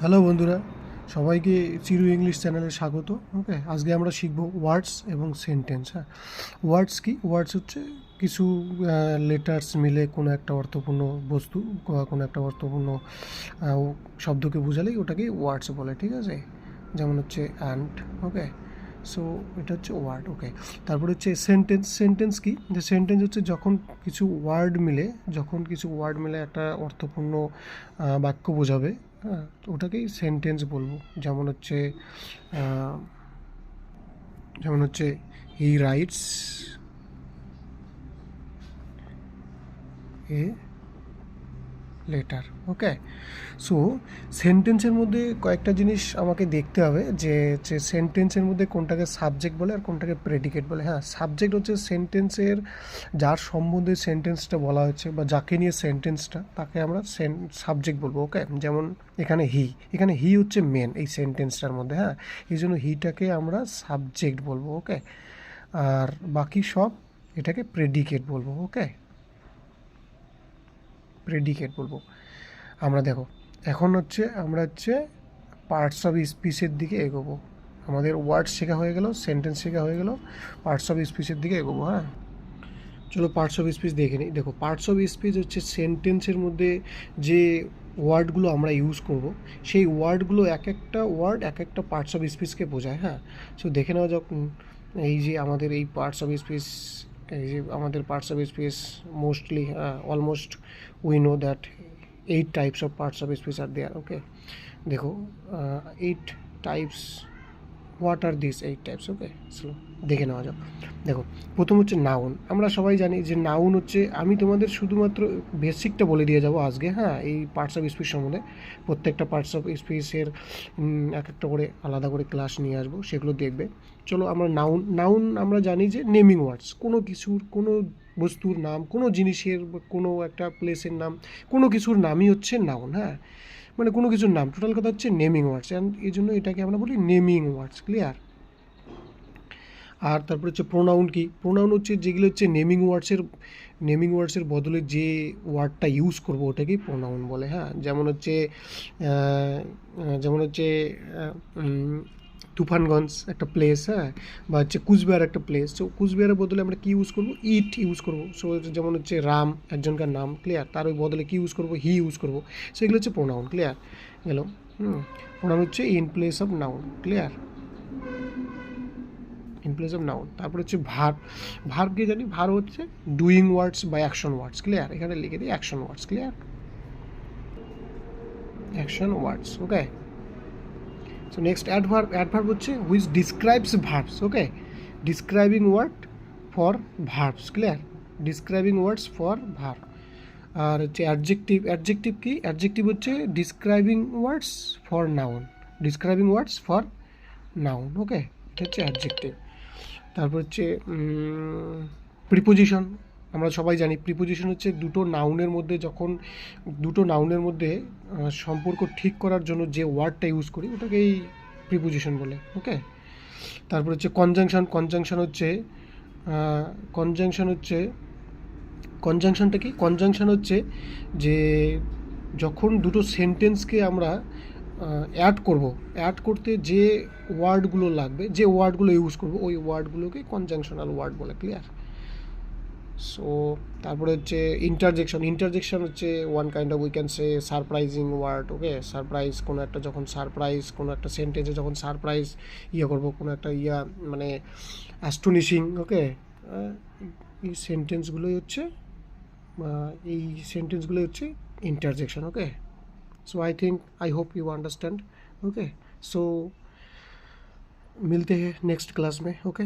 Hello বন্ধুরা, সবাইকে চিরু English চ্যানেলে স্বাগত। ওকে, আজকে আমরা শিখব ওয়ার্ডস এবং সেন্টেন্স। হ্যাঁ, ওয়ার্ডস কি? ওয়ার্ডস হচ্ছে কিছু লেটার্স মিলে কোনো একটা অর্থপূর্ণ বস্তু বা কোনো একটা অর্থপূর্ণ শব্দকে বোঝালেই ওটাকে ওয়ার্ডস বলে, ঠিক আছে? যেমন হচ্ছে অ্যান্ড। ওকে, সো এটা হচ্ছে ওয়ার্ড। ওকে, তারপরে হচ্ছে সেন্টেন্স। সেন্টেন্স কি? যে সেন্টেন্স হচ্ছে যখন কিছু ওয়ার্ড মিলে একটা অর্থপূর্ণ বাক্য বোঝাবে। হ্যাঁ, তো ওটাকেই সেন্টেন্স বলবো। আহ, যেমন হচ্ছে he writes a letter. Okay, so সেন্টেন্সের মধ্যে কয়েকটা জিনিস আমাকে দেখতে হবে, যে সেন্টেন্সের মধ্যে কোনটাকে সাবজেক্ট বলে আর কোনটাকে প্রেডিকেট বলে। হ্যাঁ, সাবজেক্ট হচ্ছে সেন্টেন্সের যার সম্বন্ধে সেন্টেন্সটা বলা হচ্ছে বা যাকে নিয়ে সেন্টেন্সটা, তাকে আমরা সাবজেক্ট বলবো। ওকে, যেমন এখানে হি হচ্ছে মেন এই সেন্টেন্সটার মধ্যে। হ্যাঁ, এই জন্য হিটাকে আমরা সাবজেক্ট বলবো। ওকে, আর বাকি সব এটাকে প্রেডিকেট বলবো। ওকে, প্রেডিকেট বলবো। দেখো, এখন আমরা পার্টস অফ স্পিচের দিকে এগোবো। আমাদের ওয়ার্ড শেখা হয়ে গেল, সেন্টেন্স শেখা হয়ে গেল, পার্টস অফ স্পিচের দিকে এগোবো। হ্যাঁ, চলো পার্টস অফ স্পিচ দেখে নিই। দেখো, পার্টস অফ স্পিচ হচ্ছে সেন্টেন্সের মধ্যে যে ওয়ার্ডগুলো আমরা ইউজ করব, সেই ওয়ার্ডগুলো এক একটা ওয়ার্ড এক একটা পার্টস অফ স্পিচকে বোঝায়। হ্যাঁ, সো দেখে নেওয়া যাক। এই যে আমাদের এই পার্টস অফ স্পিচ, এই যে আমাদের parts of speech mostly almost we know that 8 types of parts of speech are there. Okay, দেখো, 8 types. What are this 8 types? Okay, চলো দেখে নেওয়া যাক। দেখো, প্রথম হচ্ছে নাউন। আমরা সবাই জানি যে নাউন হচ্ছে, আমি তোমাদের শুধুমাত্র বেসিকটা বলে দিয়ে যাব আজকে। হ্যাঁ, এই পার্টস অফ স্পিচ সম্বন্ধে প্রত্যেকটা পার্টস অফ স্পিচের এক একটা করে আলাদা করে ক্লাস নিয়ে আসবো, সেগুলো দেখবে। চলো আমরা নাউন আমরা জানি যে নেমিং ওয়ার্ডস, কোনো কিছুর, কোনো বস্তুর নাম, কোনো জিনিসের, কোনো একটা প্লেসের নাম, কোনো কিছুর নামই হচ্ছে নাউন। হ্যাঁ, মানে কোনো কিছুর নাম, টোটাল কথা হচ্ছে নেমিং ওয়ার্ডস, অ্যান্ড এই জন্য এটাকে আমরা বলি নেমিং ওয়ার্ডস। ক্লিয়ার? আর তারপর হচ্ছে প্রোনাউন কি? প্রোনাউন হচ্ছে যেগুলো হচ্ছে নেমিং ওয়ার্ডসের বদলে যে ওয়ার্ডটা ইউজ করব ওটাকেই প্রোনাউন বলে। হ্যাঁ, যেমন হচ্ছে তুফানগঞ্জ একটা প্লেস। হ্যাঁ, বা হচ্ছে কুচবিহার একটা প্লেস। তো কুচবিহারের বদলে আমরা কি ইউজ করব? ইট ইউজ করব। সো যেমন হচ্ছে রাম একজনকার নাম। ক্লিয়ার? তার ওই বদলে কি ইউজ করব? হি ইউজ করব। সো এগুলো হচ্ছে প্রোনাউন। ক্লিয়ার গেল? প্রোনাউন হচ্ছে in place of noun. Clear? In place of noun. তারপর হচ্ছে ভার্ব কি জানি? ভার্ব হচ্ছে ডুইং ওয়ার্ডস বা অ্যাকশন ওয়ার্ডস। ক্লিয়ার? এখানে লিখে দিই action words. Clear? Action words. Okay, so next adverb হচ্ছে which describes verbs. Okay, describing word for verbs. Clear? Describing words for verb. আর হচ্ছে অ্যাডজেক্টিভ কি? অ্যাডজেক্টিভ হচ্ছে describing words for noun. Describing words for noun. Okay, এটা হচ্ছে adjective. তারপর হচ্ছে preposition. আমরা সবাই জানি প্রিপোজিশন হচ্ছে দুটো নাউনের মধ্যে সম্পর্ক ঠিক করার জন্য যে ওয়ার্ডটা ইউজ করি ওটাকেই প্রিপোজিশন বলে। ওকে, তারপর হচ্ছে কনজাংশনটা কি? কনজাংশন হচ্ছে যে যখন দুটো সেন্টেন্সকে আমরা অ্যাড করতে যে ওয়ার্ডগুলো লাগবে, যে ওয়ার্ডগুলো ইউজ করবো, ওই ওয়ার্ডগুলোকে কনজাংশনাল ওয়ার্ড বলে। ক্লিয়ার? সো তারপরে হচ্ছে ইন্টারজেকশন হচ্ছে one kind of we can say surprising word. Okay, surprise কোনো একটা সেন্টেন্সে যখন সারপ্রাইজ করবো, কোনো একটা মানে অ্যাস্টোনিশিং। ওকে, এই সেন্টেন্সগুলোই হচ্ছে interjection. Okay, so I hope you understand. Okay, so मिलते हैं नेक्स्ट क्लास में. ओके.